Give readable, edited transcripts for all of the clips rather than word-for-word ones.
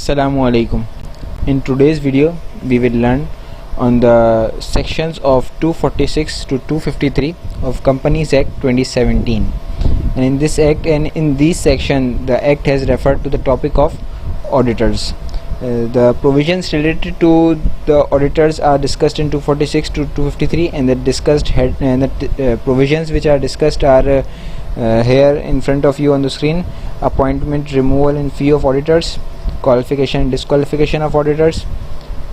Assalamu alaikum. In today's video we will learn on the sections of 246 to 253 of Companies Act 2017, and in this act and in this section the act has referred to the topic of auditors. The provisions related to the auditors are discussed in 246 to 253, and the provisions which are discussed are here in front of you on the screen: appointment, removal and fee of auditors, qualification and disqualification of auditors,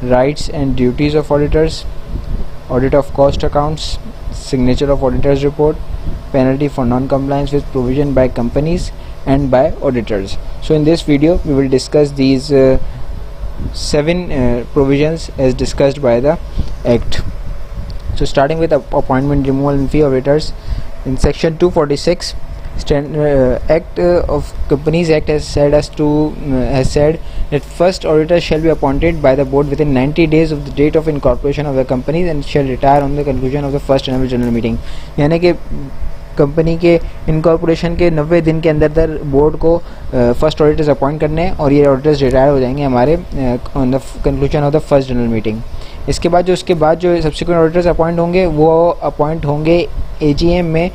rights and duties of auditors, audit of cost accounts, signature of auditors report, penalty for non-compliance with provision by companies and by auditors. So in this video we will discuss these 7 provisions as discussed by the Act. So starting with appointment, removal and fee of auditors, in section 246 Act of Companies Act has said that first auditor shall be appointed by the board within 90 days of the date of incorporation of the company and shall retire on the conclusion of the first annual general meeting. यानी कि company के incorporation के 90 दिन के अंदर board को first auditors appoint करने हैं और ये ऑडिटर्स रिटायर हो जाएंगे हमारे on the conclusion of the first general meeting. उसके बाद जो सब्सिक्वेंट ऑडिटर्स अपॉइंट होंगे वो अपॉइंट होंगे एजीएम में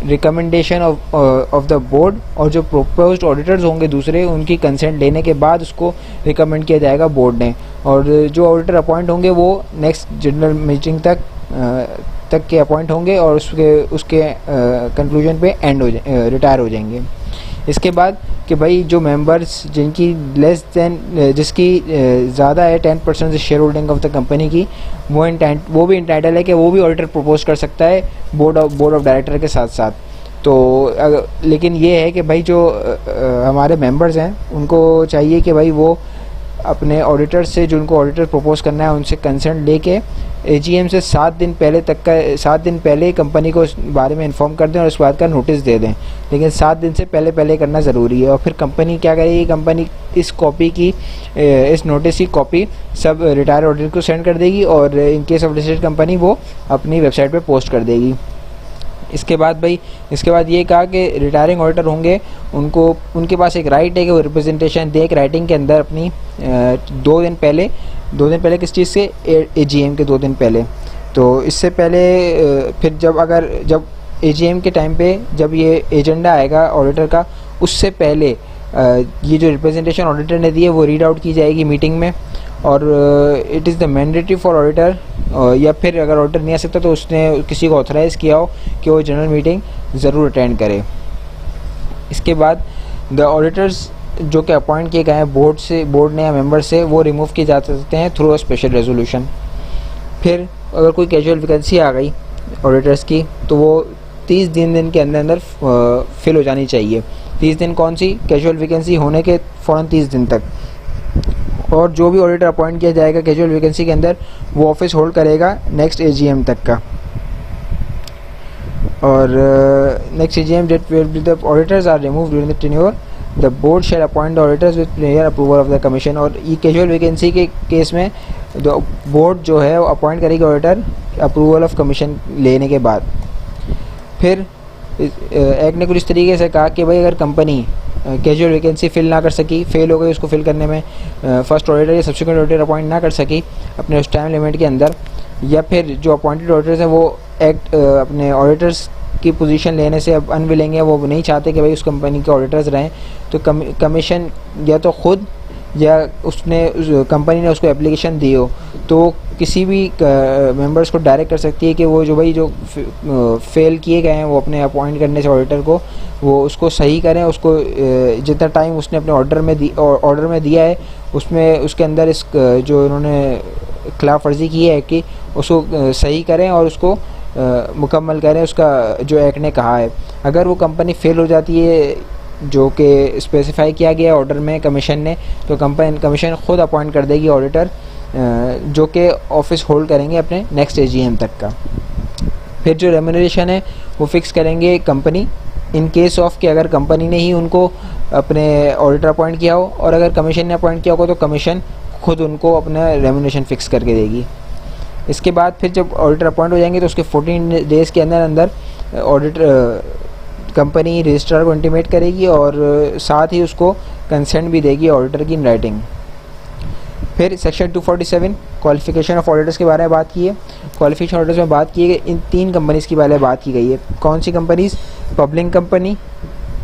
रिकमेंडेशन ऑफ द बोर्ड, और जो प्रोपोज्ड ऑडिटर्स होंगे दूसरे उनकी कंसेंट लेने के बाद उसको रिकमेंड किया जाएगा बोर्ड ने, और जो ऑडिटर अपॉइंट होंगे वो नेक्स्ट जनरल मीटिंग तक के अपॉइंट होंगे और उसके कंक्लूजन पे रिटायर हो जाएंगे. इसके बाद कि भाई जो मेंबर्स जिसकी ज़्यादा है 10% से share holding of the company की, वो भी इंटाइटल है कि वो भी ऑडिटर प्रपोज कर सकता है बोर्ड ऑफ डायरेक्टर के साथ साथ. तो लेकिन ये है कि भाई जो हमारे मेंबर्स हैं उनको चाहिए कि भाई वो अपने ऑडिटर से जो उनको ऑडिटर प्रपोज करना है उनसे कंसेंट लेके एजीएम से 7 दिन पहले कंपनी को इस बारे में इन्फॉर्म कर दें और इस बात का नोटिस दे दें. लेकिन 7 दिन से पहले करना ज़रूरी है. और फिर कंपनी क्या करेगी, कंपनी इस नोटिस की कॉपी सब रिटायर ऑडिटर को सेंड कर देगी और in case of listed company वो अपनी वेबसाइट पे पोस्ट कर देगी. इसके बाद ये कहा कि रिटायरिंग ऑडिटर होंगे उनके पास एक राइट है कि वो रिप्रेजेंटेशन दे एक राइटिंग के अंदर अपनी 2 दिन पहले किस चीज़ से, एजीएम के 2 दिन पहले. तो इससे पहले फिर जब एजीएम के टाइम पे जब ये एजेंडा आएगा ऑडिटर का, उससे पहले ये जो रिप्रेजेंटेशन ऑडिटर ने दी है वो रीड आउट की जाएगी मीटिंग में. और it is the mandatory for auditor, या फिर अगर ऑडिटर नहीं आ सकता तो उसने किसी को ऑथराइज़ किया हो कि वो जनरल मीटिंग ज़रूर अटेंड करे. इसके बाद द ऑडिटर्स जो कि अपॉइंट किए गए हैं बोर्ड ने या मेंबर से, वो रिमूव किए जा सकते हैं थ्रू अ स्पेशल रेजोल्यूशन. फिर अगर कोई कैजुअल वैकेंसी आ गई ऑडिटर्स की तो वो 30 दिन के अंदर फिल हो जानी चाहिए. 30 दिन कौन सी, कैजुअल वैकेंसी होने के फ़ौरन 30 दिन तक. और जो भी ऑडिटर अपॉइंट किया जाएगा कैजुअल वैकेंसी के अंदर वो ऑफिस होल्ड करेगा नेक्स्ट एजीएम तक का. और next AGM date where the auditors are removed during the tenure, the board shall appoint the auditors with prior approval of the commission. और ये कैजुअल वैकेंसी के केस में बोर्ड जो है वो अपॉइंट करेगी ऑडिटर अप्रूवल ऑफ कमीशन लेने के बाद. फिर एक्ट ने कुछ इस तरीके से कहा कि भाई अगर कंपनी कैजुअल वैकेंसी फिल ना कर सकी, फेल हो गई उसको फिल करने में, फर्स्ट ऑडिटर या सब्सिक्वेंट ऑडिटर अपॉइंट ना कर सकी अपने उस टाइम लिमिट के अंदर, या फिर जो अपॉइंटेड ऑडिटर्स हैं वो एक्ट अपने ऑडिटर्स की पोजीशन लेने से अब अनविलिंग है, वो नहीं चाहते कि भाई उस कंपनी के ऑडिटर्स रहें, तो कमीशन या तो खुद या कंपनी ने उसको एप्लीकेशन दी हो तो किसी भी मेंबर्स को डायरेक्ट कर सकती है कि वो जो फेल किए गए हैं वो अपने अपॉइंट करने से ऑडिटर को वो उसको सही करें. उसको जितना टाइम उसने अपने ऑर्डर में दिया है उसके अंदर जो उन्होंने खिलाफ वर्जी की है कि उसको सही करें और उसको मुकम्मल करें उसका जो एक्ट ने कहा है. अगर वो कंपनी फेल हो जाती है जो कि स्पेसिफाई किया गया है ऑर्डर में कमीशन ने, तो कमीशन खुद अपॉइंट कर देगी ऑडिटर जो कि ऑफिस होल्ड करेंगे अपने नेक्स्ट एजीएम तक का. फिर जो रेम्यूनरेशन है वो फिक्स करेंगे कंपनी, इन केस ऑफ कि अगर कंपनी ने ही उनको अपने ऑडिटर अपॉइंट किया हो, और अगर कमीशन ने अपॉइंट किया होगा तो कमीशन खुद उनको अपना रेम्यूनरेशन फिक्स करके देगी. इसके बाद फिर जब ऑडिटर अपॉइंट हो जाएंगे तो उसके 14 डेज़ के अंदर ऑडिटर कंपनी रजिस्ट्रार को इंटीमेट करेगी और साथ ही उसको कंसेंट भी देगी ऑडिटर की इन राइटिंग. फिर सेक्शन 247 क्वालिफिकेशन ऑफ ऑडिटर्स के बारे में बात की है। क्वालिफिकेशन ऑडिटर्स में बात की है कि इन 3 कंपनीज़ की बारे में बात की गई है। कौन सी companies? Public company,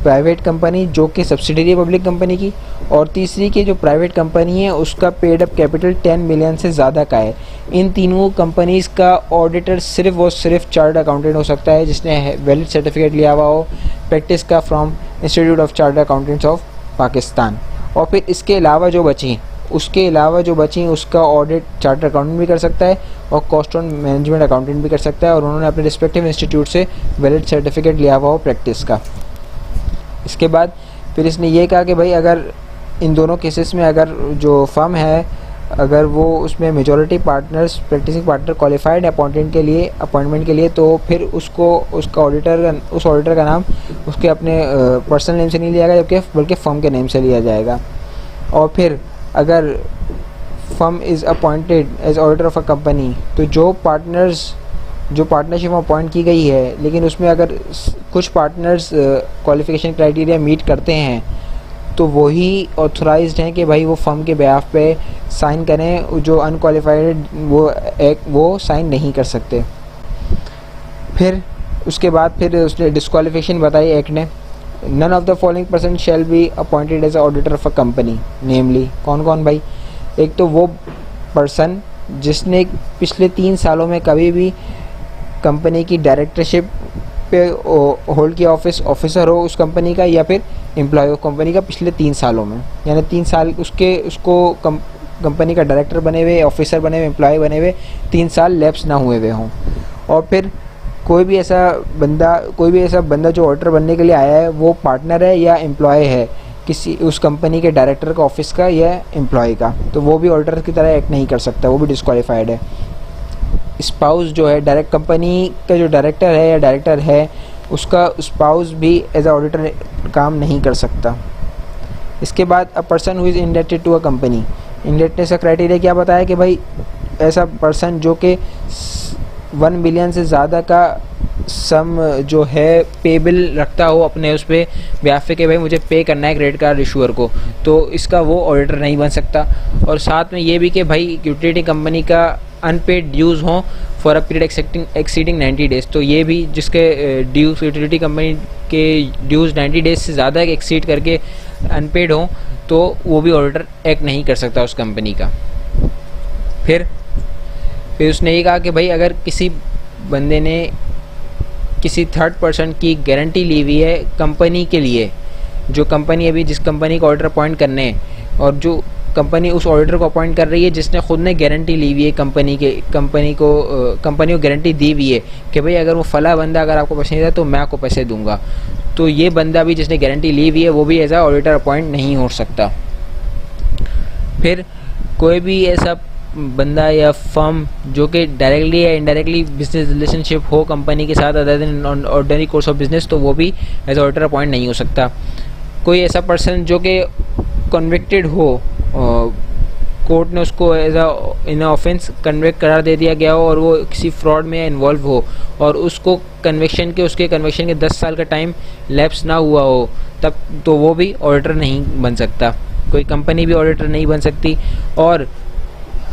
private company जो कि सब्सिडरी है पब्लिक कंपनी की, और तीसरी की जो प्राइवेट कंपनी है उसका पेड अप कैपिटल 10 मिलियन से ज़्यादा का है। इन तीनों कंपनीज़ का ऑडिटर सिर्फ और सिर्फ चार्टर्ड अकाउंटेंट हो सकता है जिसने वैलिड सर्टिफिकेट लिया हुआ हो प्रैक्टिस का from institute of chartered accountants of Pakistan. और फिर इसके अलावा जो बची उसका ऑडिट चार्टर्ड अकाउंटेंट भी कर सकता है और कॉस्ट ऑन मैनेजमेंट अकाउंटेंट भी कर सकता है, और उन्होंने अपने रिस्पेक्टिव इंस्टीट्यूट से वैलिड सर्टिफिकेट लिया हुआ हो प्रैक्टिस का। इसके बाद फिर इसने ये कहा कि भाई अगर इन दोनों केसेस में अगर जो फर्म है अगर वो उसमें majority partners practising partner qualified appointment के लिए तो फिर उसका ऑडिटर का नाम उसके अपने पर्सनल नेम से नहीं लिया जाएगा बल्कि फर्म के नेम से लिया जाएगा। और फिर अगर firm is appointed as auditor of a company तो जो पार्टनरशिप में अपॉइंट की गई है लेकिन उसमें अगर कुछ पार्टनर्स क्वालिफिकेशन क्राइटेरिया मीट करते हैं तो वही ऑथराइज्ड हैं कि भाई वो फर्म के बेहाफ पे साइन करें, जो अनक्वालिफाइड वो साइन नहीं कर सकते। फिर उसके बाद फिर उसने डिस्क्वालिफिकेशन बताई एक्ट ने। None of the following person shall be appointed as auditor of a company, namely कौन कौन भाई? एक तो वो पर्सन जिसने पिछले 3 सालों में कभी भी कंपनी की डायरेक्टरशिप पे होल्ड किया ऑफिसर हो उस कंपनी का, या फिर एम्प्लॉय हो कंपनी का पिछले 3 सालों में, यानी 3 साल उसको कंपनी का डायरेक्टर बने हुए, ऑफिसर बने हुए, एम्प्लॉय बने हुए 3 साल लैप्स ना हुए हों। और फिर कोई भी ऐसा बंदा जो ऑडिटर बनने के लिए आया है वो पार्टनर है या एम्प्लॉय है किसी उस कंपनी के डायरेक्टर का ऑफिस का या एम्प्लॉय का, तो वो भी ऑडिटर की तरह एक्ट नहीं कर सकता, वो भी डिस्क्वालीफाइड है। स्पाउस जो है डायरेक्ट कंपनी का जो डायरेक्टर है उसका स्पाउस भी एज अ ऑडिटर काम नहीं कर सकता। इसके बाद a person who is indebted to a company, indebtedness का क्राइटेरिया क्या बताया कि भाई ऐसा पर्सन जो कि 1 मिलियन से ज़्यादा का सम जो है पेबल रखता हो अपने उस पर ब्याफे के भाई मुझे पे करना है क्रेडिट कार्ड इशूअर को, तो इसका वो ऑडिटर नहीं बन सकता। और साथ में ये भी कि भाई यूटिलिटी कंपनी का अनपेड ड्यूज़ हों for a period exceeding 90 days, तो ये भी जिसके ड्यूज़ यूटिलिटी कंपनी के ड्यूज़ 90 डेज़ से ज़्यादा एक्सीड करके अनपेड हों तो वो भी ऑडिटर एक्ट नहीं कर सकता उस कंपनी का। फिर उसने ये कहा कि भाई अगर किसी बंदे ने किसी थर्ड पर्सन की गारंटी ली हुई है कंपनी के लिए, जो कंपनी अभी जिस कंपनी को ऑडिटर अपॉइंट करने हैं और जो कंपनी उस ऑडिटर को अपॉइंट कर रही है जिसने खुद ने गारंटी ली हुई है कंपनी को गारंटी दी हुई है कि भाई अगर वो फला बंदा अगर आपको पैसे नहीं देता तो मैं आपको पैसे दूंगा, तो ये बंदा भी जिसने गारंटी ली हुई है वो भी एज आ ऑडिटर अपॉइंट नहीं हो सकता। फिर कोई भी ऐसा बंदा या फर्म जो कि डायरेक्टली या इनडायरेक्टली बिजनेस रिलेशनशिप हो कंपनी के साथ other than ordinary course of business, तो वो भी एज ऑडिटर अपॉइंट नहीं हो सकता। कोई ऐसा पर्सन जो कि कन्विक्टेड हो, कोर्ट ने उसको एज इन ऑफेंस कन्विक्ट करार दे दिया गया हो और वो किसी फ्रॉड में इन्वॉल्व हो और उसको उसके कन्विक्शन के 10 साल का टाइम लैप्स ना हुआ हो तब, तो वो भी ऑडिटर नहीं बन सकता। कोई कंपनी भी ऑडिटर नहीं बन सकती। और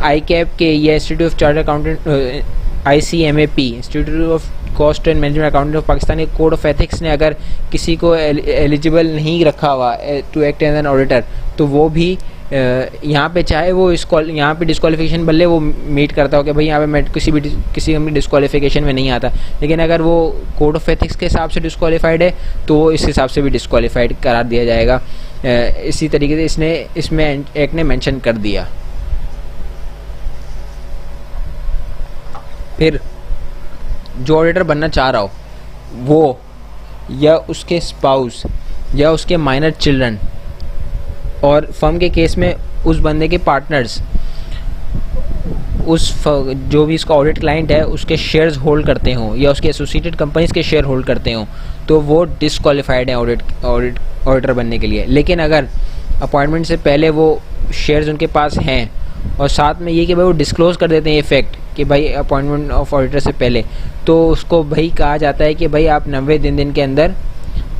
ICAP के या institute of chartered accountant ICMAP institute of cost and management accountant of Pakistan के कोड ऑफ एथिक्स ने अगर किसी को एलिजिबल नहीं रखा हुआ to act as an auditor तो वो भी यहाँ पे चाहे वो यहाँ पे डिस्क्वालिफिकेशन बल्ले वो मीट करता हो कि भाई यहाँ पे मैं किसी कंपनी डिस्क्वालिफिकेशन में नहीं आता, लेकिन अगर वो कोड ऑफ एथिक्स के हिसाब से डिस्क्वालिफाइड है तो वो इस हिसाब से भी डिस्क्वालिफाइड करार दिया जाएगा। इसी तरीके से इसमें एक्ट ने मेंशन कर दिया। फिर जो ऑडिटर बनना चाह रहा हो वो या उसके स्पाउस या उसके माइनर चिल्ड्रन और फर्म के केस में उस बंदे के पार्टनर्स जो भी इसका ऑडिट क्लाइंट है उसके शेयर्स होल्ड करते हों या उसके एसोसिएटेड कंपनीज के शेयर होल्ड करते हों तो वो डिस्क्वालिफाइड है ऑडिटर बनने के लिए। लेकिन अगर अपॉइंटमेंट से पहले वो शेयर्स उनके पास हैं और साथ में ये कि भाई वो डिस्क्लोज कर देते हैं ये फैक्ट कि भाई अपॉइंटमेंट ऑफ ऑडिटर से पहले, तो उसको भाई कहा जाता है कि भाई आप 90 दिन के अंदर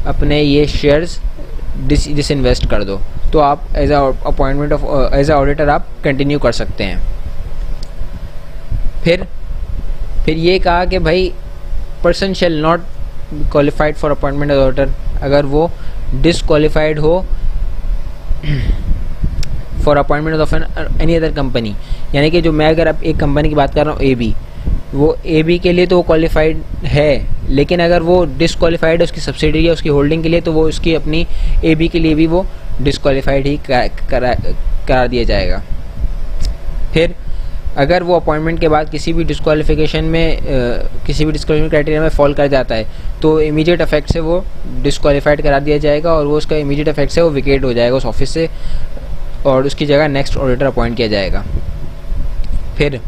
अपने ये शेयर्स डिसइन्वेस्ट कर दो। तो आप as appointment of as a auditor आप कंटिन्यू कर सकते हैं। फिर ये कहा कि भाई person shall not qualified for appointment as auditor, अगर वो डिसक्वालिफाइड हो for appointment of any other company, यानी कि जो मैं अगर अब एक कंपनी की बात कर रहा हूँ AB, वो AB के लिए तो वो क्वालिफाइड है, लेकिन अगर वो डिसक्वालिफाइड है उसकी सब्सिडरी या उसकी होल्डिंग के लिए, तो वो उसकी अपनी AB के लिए भी वो डिसक्वालिफाइड ही करार दिया जाएगा। फिर अगर वो अपॉइंटमेंट के बाद किसी भी डिस्क्वालिफिकेशन में किसी भी डिस्क्वालिफिकेशन क्राइटेरिया में फॉल कर जाता है, तो इमीडिएट इफेक्ट से वो डिस्क्वालिफाइड करा दिया जाएगा और वो उसका इमीडिएट इफेक्ट से वो विकेट हो जाएगा उस ऑफिस से, और उसकी जगह नेक्स्ट ऑडिटर अपॉइंट किया जाएगा। फिर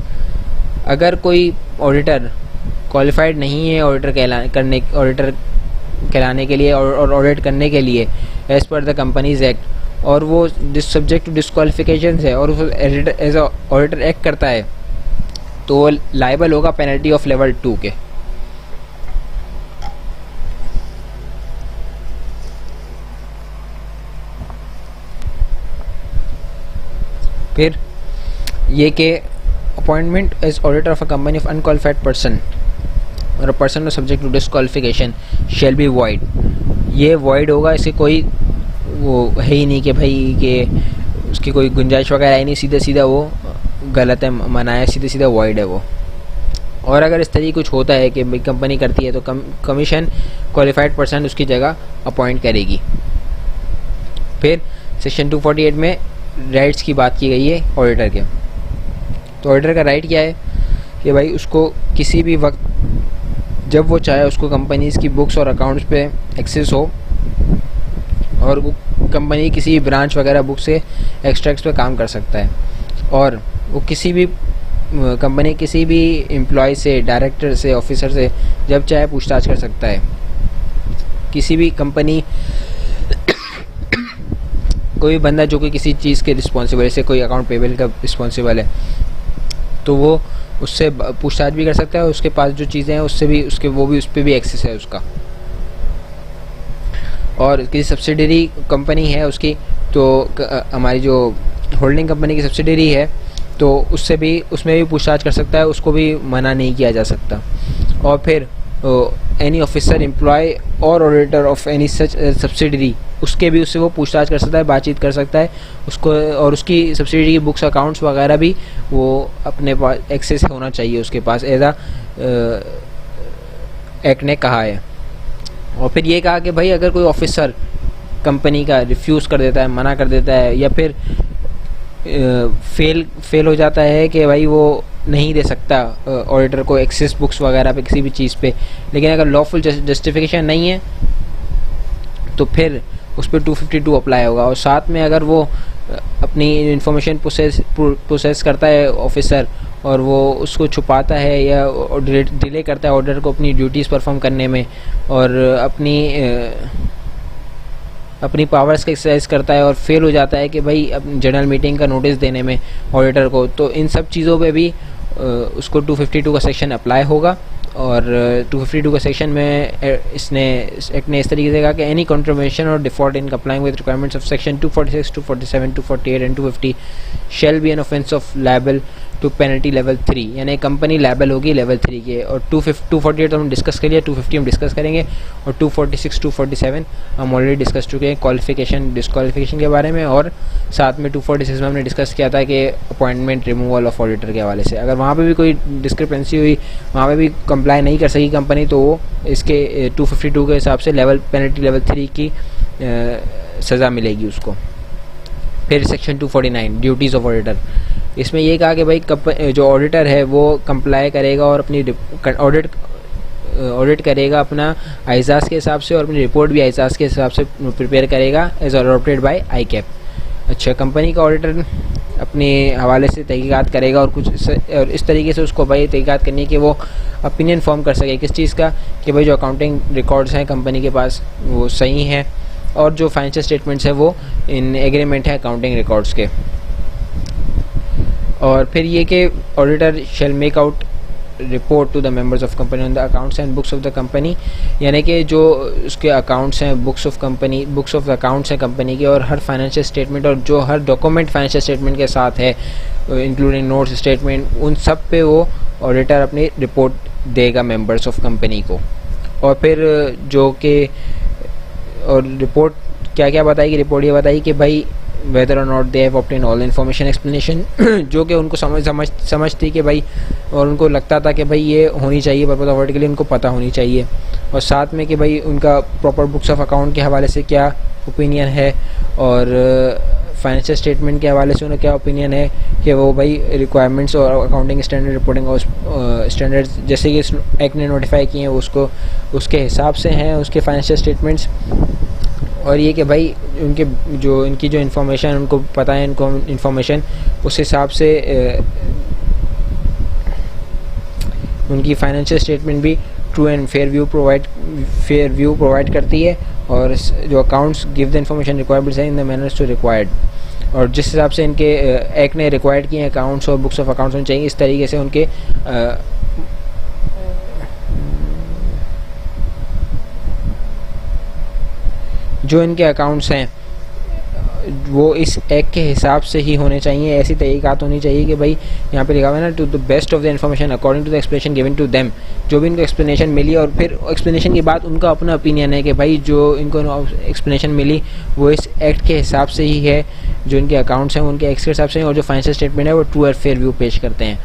अगर कोई ऑडिटर क्वालिफाइड नहीं है ऑडिटर कहलाने के लिए और ऑडिट करने के लिए as per the companies act, और वो सब्जेक्ट टू डिस्क्वालिफिकेशन है और वो एज ऑडिटर एक्ट करता है, तो वो लायबल होगा पेनल्टी ऑफ लेवल 2 के। फिर ये कि appointment as auditor of a company of unqualified person और a person subject to disqualification shall be void, ये वॉइड होगा, इसके कोई वो है ही नहीं कि भाई कि उसकी कोई गुंजाइश वगैरह है नहीं, सीधा सीधा वो गलत है, मनाया सीधा सीधा वॉइड है वो। और अगर इस तरीके कुछ होता है कि कंपनी करती है तो कमीशन क्वालिफाइड पर्सन उसकी जगह अपॉइंट करेगी। फिर सेक्शन 248 में राइट्स की बात की गई है ऑडिटर के। तो ऑडिटर का राइट क्या है कि भाई उसको किसी भी वक्त जब वो चाहे उसको कंपनीज़ की बुक्स और अकाउंट्स पे एक्सेस हो, और वो कंपनी किसी भी ब्रांच वगैरह बुक से एक्सट्रैक्ट्स पे काम कर सकता है, और वो किसी भी कंपनी किसी भी एम्प्लॉय से, डायरेक्टर से, ऑफिसर से जब चाहे पूछताछ कर सकता है। किसी भी कंपनी कोई बंदा जो कि किसी चीज़ के रिस्पॉन्सिबल, जैसे कोई अकाउंट पेबल का रिस्पॉन्सिबल है, तो वो उससे पूछताछ भी कर सकता है, उसके पास जो चीज़ें हैं उससे भी उसके वो भी उस पर भी एक्सेस है उसका। और किसी सब्सिडरी कंपनी है उसकी, तो हमारी जो होल्डिंग कंपनी की सब्सिडरी है, तो उससे भी उसमें भी पूछताछ कर सकता है, उसको भी मना नहीं किया जा सकता। और फिर एनी ऑफिसर एम्प्लॉय और auditor of any such subsidiary, उसके भी उससे वो पूछताछ कर सकता है, बातचीत कर सकता है उसको, और उसकी सब्सिडरी की बुक्स अकाउंट्स वगैरह भी वो अपने पास एक्सेस होना चाहिए उसके पास, एज एक्ट ने कहा है। और फिर ये कहा कि भाई अगर कोई ऑफिसर कंपनी का रिफ्यूज़ कर देता है, मना कर देता है, या फिर फेल हो जाता है कि भाई वो नहीं दे सकता ऑडिटर को एक्सेस बुक्स वगैरह पे किसी भी चीज़ पे, लेकिन अगर लॉफुल जस्टिफिकेशन नहीं है तो फिर उस पर 252 अप्लाई होगा। और साथ में अगर वो अपनी इंफॉर्मेशन प्रोसेस करता है ऑफिसर, और वो उसको छुपाता है या डिले करता है ऑर्डर को अपनी ड्यूटीज़ परफॉर्म करने में, और अपनी पावर्स का एक्सरसाइज करता है और फेल हो जाता है कि भाई जनरल मीटिंग का नोटिस देने में ऑडिटर को, तो इन सब चीज़ों पे भी उसको 252 का सेक्शन अप्लाई होगा। और 252 का सेक्शन में इसने एक्ट ने इस तरीके से कहा कि एनी कॉन्ट्रीब्यूशन और default in complying with requirements of section 246, 247, 248 and 250 shall be an offence of liable to penalty level 3, यानी कंपनी लायबल होगी लेवल 3 के। और 248 तो हम डिस्कस कर लिया, 250 हम डिस्कस करेंगे, और 246, 247 हम ऑलरेडी डिस्कस चुके हैं क्वालिफिकेशन डिस्क्वालिफिकेशन के बारे में, और साथ में 246 में हमने डिस्कस किया था कि अपॉइंटमेंट रिमूवल ऑफ ऑडिटर के हवाले से अगर वहाँ पे भी कोई डिस्क्रिपेंसी हुई, वहाँ पे भी कंप्लाई नहीं कर सकी कंपनी, तो वो इसके 252 के हिसाब से पेनल्टी लेवल 3 की सज़ा मिलेगी उसको। फिर सेक्शन 249 ड्यूटीज़ ऑफ ऑडिटर, इसमें ये कहा कि भाई जो ऑडिटर है वो कंप्लाई करेगा और अपनी ऑडिट करेगा अपना आइजाज़ के हिसाब से, और अपनी रिपोर्ट भी आइजाज़ के हिसाब से प्रिपेयर करेगा एज अडॉप्टेड बाय ICAP। अच्छा, कंपनी का ऑडिटर अपने हवाले से तहकीकात करेगा और और इस तरीके से उसको भाई तहकीकात करनी कि वो ओपिनियन फॉर्म कर सके किस चीज़ का, कि भाई जो अकाउंटिंग रिकॉर्ड्स हैं कंपनी के पास वो सही हैं, और जो फाइनेंशियल स्टेटमेंट्स हैं वो इन एग्रीमेंट है अकाउंटिंग रिकॉर्ड्स के। और फिर ये कि auditor shall make out report to the members of company on the accounts and books of the company, यानी कि जो उसके अकाउंट्स हैं, बुक्स ऑफ अकाउंट्स हैं कंपनी के, और हर फाइनेंशियल स्टेटमेंट और जो हर डॉक्यूमेंट फाइनेंशियल स्टेटमेंट के साथ है, इंक्लूडिंग नोट्स, स्टेटमेंट, उन सब पे वो ऑडिटर अपनी रिपोर्ट देगा मेंबर्स ऑफ कंपनी को। और फिर जो कि और रिपोर्ट क्या क्या बताएगी, रिपोर्ट ये बताएगी कि भाई वेदर और not they have obtain all information explanation, जो कि उनको समझती कि भाई, और उनको लगता था कि भाई ये होनी चाहिए पर्पज ऑफ ऑडिट के लिए, उनको पता होनी चाहिए। और साथ में कि भाई उनका प्रॉपर बुक्स ऑफ अकाउंट के हवाले से क्या ओपिनियन है, और फाइनेंशियल स्टेटमेंट के हवाले से उन्हें क्या ओपिनियन है कि वो भाई रिक्वायरमेंट्स और अकाउंटिंग स्टैंडर्ड, रिपोर्टिंग और स्टैंडर्ड्स जैसे कि इस एक्ट ने नोटिफाई किए हैं उसको उसके हिसाब से हैं उसके फाइनेंशियल स्टेटमेंट्स। और ये कि भाई इनकी जो इन्फॉर्मेशन उनको पता है, इनको इन्फॉर्मेशन उस हिसाब से उनकी फाइनेंशियल स्टेटमेंट भी true and fair view provide करती है, और जो accounts give the information required in the manners to required, और जिस हिसाब से इनके एक्ट ने रिक्वायर्ड किए अकाउंट्स और बुक्स ऑफ अकाउंट्स होने चाहिए, इस तरीके से उनके जो इनके अकाउंट्स हैं वो इस एक्ट के हिसाब से ही होने चाहिए। ऐसी तरीक़ात होनी चाहिए कि भाई यहाँ पे लिखा हुआ है ना, to the best of the information according to the explanation given to them, जो भी इनको एक्सप्लेनेशन मिली, और फिर एक्सप्लेनेशन के बाद उनका अपना ओपिनियन है कि भाई जो इनको एक्सप्लेनेशन मिली वो इस एक्ट के हिसाब से ही है, जो इनके अकाउंट्स हैं उनके एक्ट के हिसाब से, और जो फाइनेंशियल स्टेटमेंट है वो ट्रू और फेयर व्यू पेश करते हैं।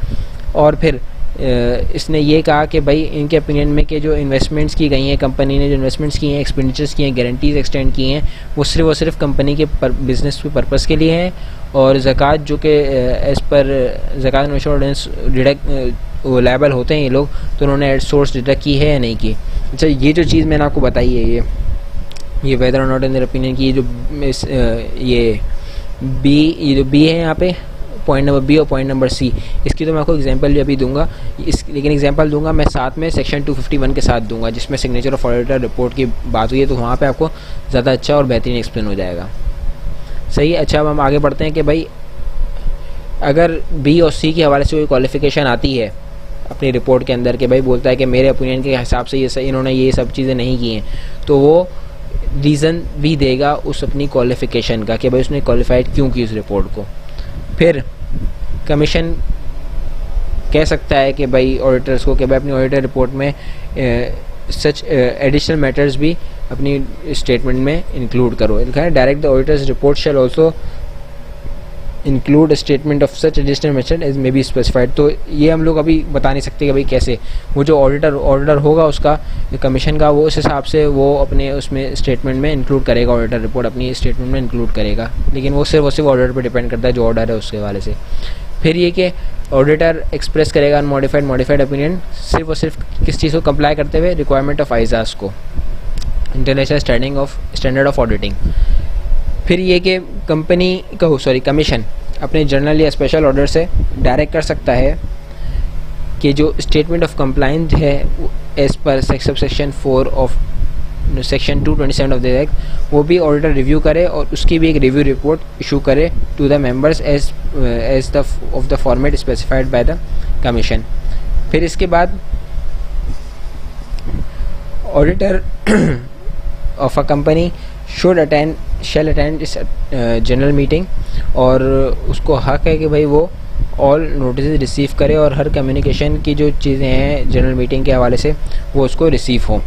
और फिर इसने ये कहा कि भाई इनके ओपिनियन में कि जो इन्वेस्टमेंट्स की गई हैं, कंपनी ने जो इन्वेस्टमेंट्स की हैं, एक्सपेंडिचर्स की हैं, गारंटीज एक्सटेंड की हैं, वो सिर्फ कंपनी के बिज़नेस के पर्पस के लिए हैं, और ज़कात जो कि एज़ पर ज़कात इंश्योरेंस डिडक्ट लायबल होते हैं ये लोग, तो उन्होंने एट सोर्स डिडक्ट की है या नहीं की। अच्छा, ये जो चीज़ मैंने आपको बताई है, ये वेदर और नॉट इन देयर ओपिनियन की ये जो बी है यहाँ पे, पॉइंट नंबर बी और पॉइंट नंबर सी, इसकी तो मैं आपको एग्जांपल भी अभी दूंगा, लेकिन एग्जांपल दूंगा मैं साथ में सेक्शन 251 के साथ दूंगा, जिसमें सिग्नेचर ऑफ ऑडिटर रिपोर्ट की बात हुई है, तो वहाँ पे आपको ज़्यादा अच्छा और बेहतरीन एक्सप्लेन हो जाएगा। सही है। अच्छा, अब हम आगे बढ़ते हैं कि भाई अगर बी और सी के हवाले से कोई क्वालिफिकेशन आती है अपनी रिपोर्ट के अंदर, कि भाई बोलता है कि मेरे ओपिनियन के हिसाब से ये इन्होंने ये सब चीज़ें नहीं की हैं, तो वो रीज़न भी देगा उस अपनी क्वालिफिकेशन का कि भाई उसने क्वालिफाइड क्यों की उस रिपोर्ट को। फिर कमीशन कह सकता है कि भाई ऑडिटर्स को कि भाई अपनी ऑडिटर रिपोर्ट में सच एडिशनल मैटर्स भी अपनी स्टेटमेंट में इंक्लूड करो। लिखा है direct the auditors report shall also include statement of such additional method as may be specified. तो ये हम लोग अभी बता नहीं सकते कि भाई कैसे, वो जो ऑडिटर होगा उसका कमीशन का, वो उस हिसाब से वो अपने उसमें स्टेटमेंट में इंक्लूड करेगा, ऑडिटर रिपोर्ट अपनी स्टेटमेंट में इंक्लूड करेगा, लेकिन वो सिर्फ ऑर्डर पर डिपेंड करता है, जो ऑर्डर है उसके हवाले से। फिर ये कि ऑडिटर एक्सप्रेस करेगा मॉडिफाइड ओपिनियन सिर्फ और सिर्फ किस चीज़ को कंप्लाई करते हुए, रिक्वायरमेंट ऑफ आइजास को, इंटरनेशनल स्टैंडर्ड ऑफ ऑडिटिंग। फिर ये कि कमीशन अपने जर्नल या स्पेशल ऑर्डर से डायरेक्ट कर सकता है कि जो स्टेटमेंट ऑफ कंप्लाइंस है as per section 4 of section 227 of the act, वो भी ऑडिटर रिव्यू करे और उसकी भी एक रिव्यू रिपोर्ट इशू करे to the members as the format specified by the commission. फिर इसके बाद auditor of a company shall attend इस जनरल मीटिंग, और उसको हक है कि भाई वो ऑल नोटिस रिसीव करे और हर कम्युनिकेशन की जो चीज़ें हैं जनरल मीटिंग के हवाले से वो उसको रिसीव हो।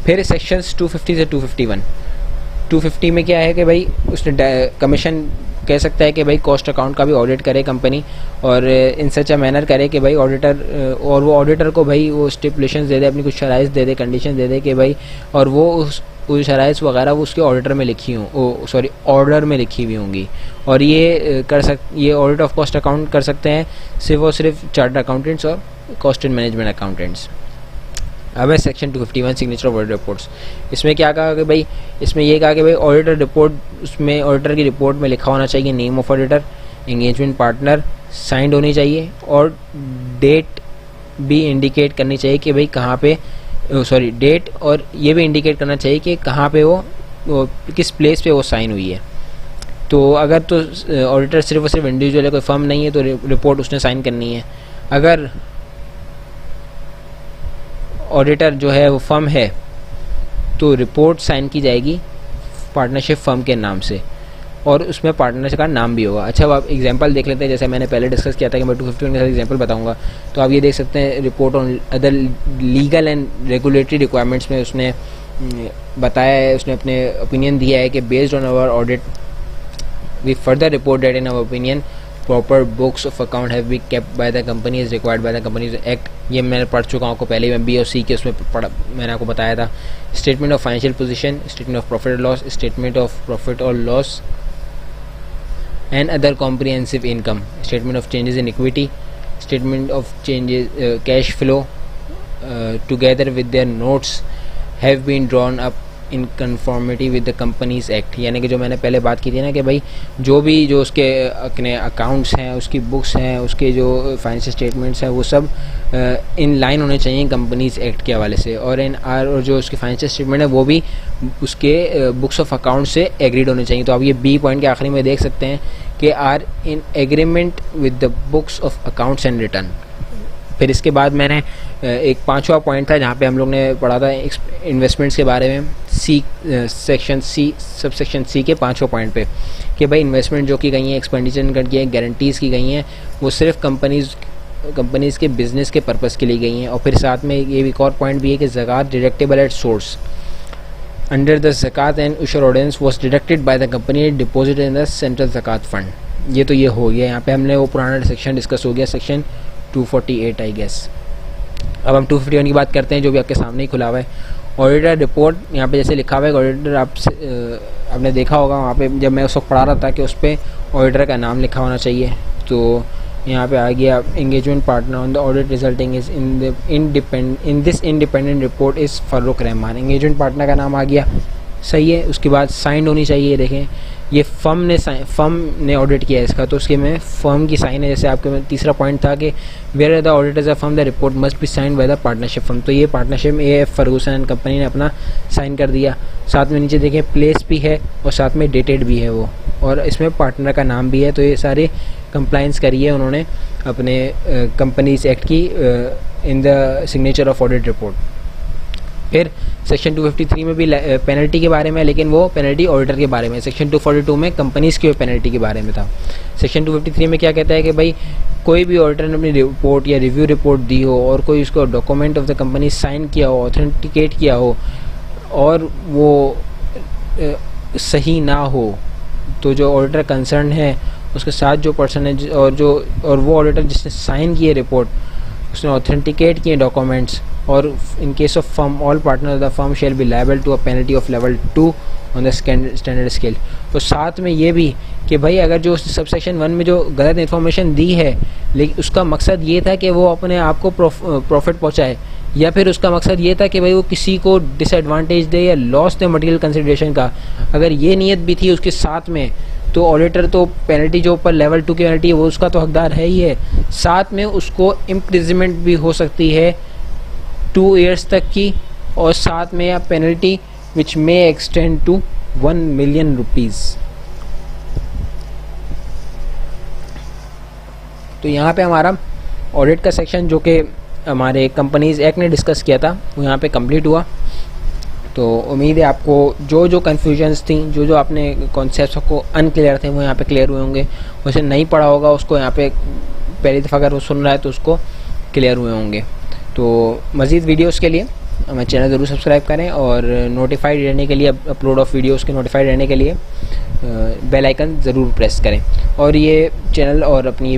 फिर सेक्शंस 250 से 250 में क्या है कि भाई उसने कमीशन कह सकता है कि भाई कॉस्ट अकाउंट का भी ऑडिट करे कंपनी, और इन सच अ मैनर करे कि भाई वो ऑडिटर को भाई वो स्टिपुलेशंस दे दे, अपनी कुछ शराइस दे दे, कंडीशन दे दे कि भाई, और वो उस शराइस वगैरह वो उसके ऑर्डर में लिखी हुई होंगी। और ये ऑडिट ऑफ कॉस्ट अकाउंट कर सकते हैं सिर्फ चार्टर्ड अकाउंटेंट्स और कॉस्ट एंड मैनेजमेंट अकाउंटेंट्स। अब है section 251 signature of audit reports. इसमें क्या कहा कि भाई, इसमें ये कहा कि भाई ऑडिटर रिपोर्ट, उसमें ऑडिटर की रिपोर्ट में लिखा होना चाहिए name of auditor, engagement partner, signed होनी चाहिए, और डेट भी इंडिकेट करनी चाहिए कि भाई कहाँ पे डेट, और ये भी इंडिकेट करना चाहिए कि कहाँ पे वो किस प्लेस पे वो साइन हुई है। तो अगर तो ऑडिटर सिर्फ और सिर्फ इंडिविजुअल है, कोई फर्म नहीं है, तो रिपोर्ट उसने साइन करनी है। अगर ऑडिटर जो है वो फर्म है तो रिपोर्ट साइन की जाएगी पार्टनरशिप फर्म के नाम से और उसमें पार्टनरशिप का नाम भी होगा। अच्छा, अब आप एग्जांपल देख लेते हैं। जैसे मैंने पहले डिस्कस किया था कि मैं 251 के साथ एग्जांपल बताऊंगा, तो आप ये देख सकते हैं report on other legal and regulatory requirements में उसने बताया है, उसने अपने ओपिनियन दिया है कि based on our audit we further report that in our opinion proper books of account have been kept by the company is required by the companies act. ये मैंने पढ़ चुका हूँ आपको पहले, मैं बी और सी के उसमें मैंने आपको बताया था। Statement of financial position, statement of profit और लॉस, स्टेटमेंट ऑफ प्रॉफिट और loss and other comprehensive income, statement of changes in equity, statement of changes cash flow together with their notes have been drawn up in conformity with the companies act। यानी कि जो मैंने पहले बात की थी ना कि भाई जो उसके अपने अकाउंट्स हैं, उसकी बुक्स हैं, उसके जो फाइनेंशियल स्टेटमेंट्स हैं, वो सब इन लाइन होने चाहिए कंपनीज एक्ट के हवाले से। और जो उसकी फाइनेंशियल स्टेटमेंट है वो भी उसके बुक्स ऑफ अकाउंट से एग्रीड होने चाहिए। तो आप ये बी पॉइंट के आखिरी में देख सकते हैं कि are in agreement with the books of accounts and return. फिर इसके बाद मैंने एक 5वां पॉइंट था जहाँ पे हम लोग ने पढ़ा था इन्वेस्टमेंट्स के बारे में, सेक्शन सी सबसेक्शन सी के 5वां पॉइंट पे कि भाई इन्वेस्टमेंट जो की गई हैं, एक्सपेंडिचर की है, गारंटीज़ की गई हैं, वो सिर्फ कंपनीज़ के बिज़नेस के पर्पज़ के लिए गई हैं। और फिर साथ में ये एक और पॉइंट भी है कि zakat deductible at source under the zakat and ushr ordinance was deducted by the company deposit in the central zakat fund. ये तो ये हो गया, यहाँ पे हमने वो पुराना सेक्शन डिस्कस हो गया, सेक्शन 248 आई गेस। अब हम 251 की बात करते हैं जो भी आपके सामने ही खुला हुआ है। ऑडिटर रिपोर्ट यहाँ पे जैसे लिखा हुआ है, ऑडिटर आपने देखा होगा वहाँ पे जब मैं उस वक्त पढ़ा रहा था कि उस पर ऑडिटर का नाम लिखा होना चाहिए। तो यहाँ पे आ गया engagement partner on the audit resulting is in this independent report is Farooq Rahman. Engagement partner का नाम आ गया, सही है। उसके बाद साइंड होनी चाहिए, देखें ये फर्म ने ऑडिट किया है इसका, तो उसके में फर्म की साइन है। जैसे आपके तीसरा पॉइंट था कि where the auditors of firm the report must be signed by the partnership firm, तो ये पार्टनरशिप में AF फर्गूसन कंपनी ने अपना साइन कर दिया। साथ में नीचे देखें प्लेस भी है और साथ में डेटेड भी है वो, और इसमें पार्टनर का नाम भी है। तो ये सारे कंप्लाइंस करी है उन्होंने अपने कंपनीज एक्ट की in the signature of audit report. फिर सेक्शन 253 में भी पेनल्टी के बारे में, लेकिन वो पेनल्टी ऑडिटर के बारे में। सेक्शन 242 में कंपनीज़ की पेनल्टी के बारे में था। सेक्शन 253 में क्या कहता है कि भाई कोई भी ऑडिटर ने अपनी रिपोर्ट या रिव्यू रिपोर्ट दी हो और कोई उसको document of the company sign किया हो, ऑथेंटिकेट किया हो और वो सही ना हो, तो जो ऑडिटर कंसर्न है उसके साथ जो पर्सन है और वो ऑडिटर जिसने साइन की है रिपोर्ट, उसने ऑथेंटिकेट किए डॉक्यूमेंट्स, और in case of firm all partner the firm shall be liable to a penalty of level 2 on the standard scale. तो साथ में ये भी कि भाई अगर जो सबसेक्शन 1 में जो गलत इन्फॉर्मेशन दी है, लेकिन उसका मकसद ये था कि वो अपने आप को प्रॉफिट पहुंचाए, या फिर उसका मकसद ये था कि भाई वो किसी को डिसएडवांटेज दे या लॉस दे मटेरियल कंसिडरेशन का, अगर ये नीयत भी थी उसके साथ में, तो ऑडिटर तो पेनल्टी जो ऊपर लेवल 2 की पेनल्टी है वो उसका तो हकदार है ही है। साथ में उसको इम्प्रिजमेंट भी हो सकती है 2 ईयर्स तक की, और साथ में या penalty which may extend to 1 million rupees. तो यहाँ पे हमारा ऑडिट का सेक्शन जो कि हमारे कंपनीज एक्ट ने डिस्कस किया था वो यहाँ पे कंप्लीट हुआ। तो उम्मीद है आपको जो कन्फ्यूजन्स थी, जो आपने कॉन्सेप्ट्स को अनक्लियर थे वो यहाँ पे क्लियर हुए होंगे। वैसे नहीं पढ़ा होगा उसको यहाँ पे पहली दफ़ा अगर वो सुन रहा है तो उसको क्लियर हुए होंगे। तो मज़ीद वीडियोस के लिए हमारे चैनल ज़रूर सब्सक्राइब करें और नोटिफाइड रहने के लिए, अपलोड ऑफ वीडियोस के नोटिफाइड रहने के लिए बेल आइकन ज़रूर प्रेस करें। और ये चैनल और अपनी